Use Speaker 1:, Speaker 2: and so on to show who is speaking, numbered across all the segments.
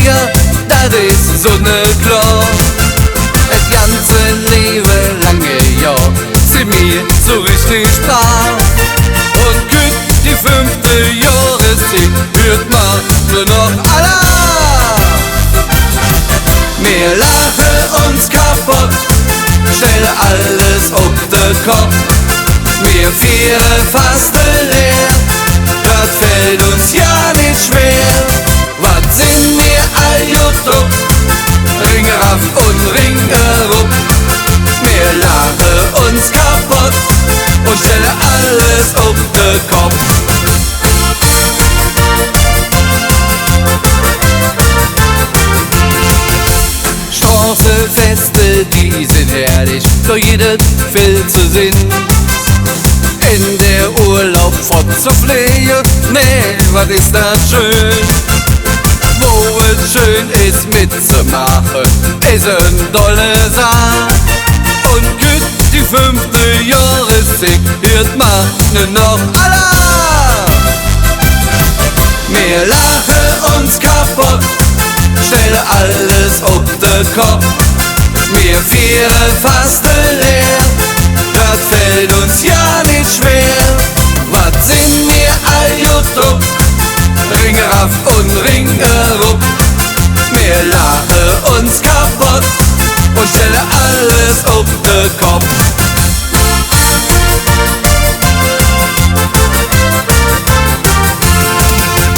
Speaker 1: Flieger, das ist sonnenklar. Das ganze Leben lange Jahr sind mir so richtig brav. Und gut, die 5. Jahreszeit hört man nur noch Alarm. Wir lachen uns kaputt, stellen alles auf den Kopf. Wir feiern fast leer, das fällt uns ja nicht schwer. Was sind wir all drauf, Ringeraf und Ringerup. Wir lachen uns kaputt und stellen alles auf den Kopf. Straßenfeste, die sind herrlich, für jeden viel zu sehen. In der Urlaub fortzufliegen, nee, was ist das schön. Wo es schön ist mitzumachen, ist ein tolle Sache. Und gut, die 5. Jahreszeit hört man nur noch Alarm. Wir lachen uns kaputt, stellen alles auf den Kopf. Wir feiern fast leer, das fällt uns ja nicht schwer. Was sind wir all drauf, Ringeraf und Ringerup. Wir lachen uns kaputt und stellen alles auf den Kopf.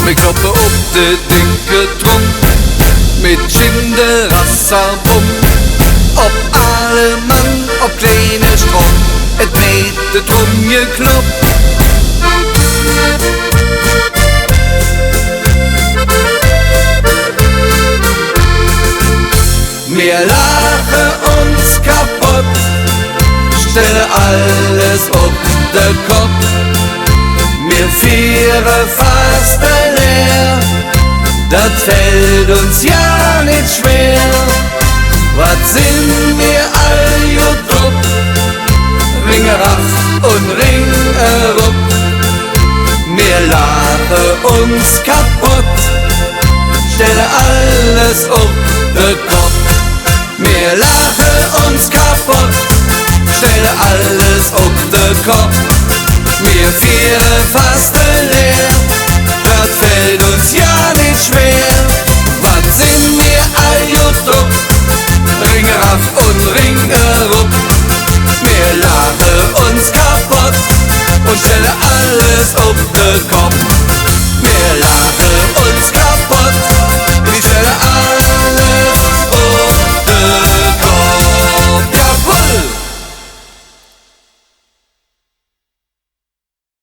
Speaker 1: Wir kloppen auf den dicken Trunk mit Schinderasserbum. Ob alle Mann, ob kleine Strom, et nicht de Drum gekloppt. Wir lachen uns kaputt, stellen alles auf den Kopf. Wir feiern fast leer, das fällt uns ja nicht schwer. Was sind wir all drauf, Ringeraf und Ringerup. Wir lachen uns kaputt, stellen alles auf den Kopf. Wir lachen uns kaputt, stellen alles auf den Kopf. Wir feiern fast leer, das fällt uns ja nicht schwer. Was sind wir all drauf, Ringeraf und Ringerup. Wir lachen uns kaputt und stellen alles auf den Kopf.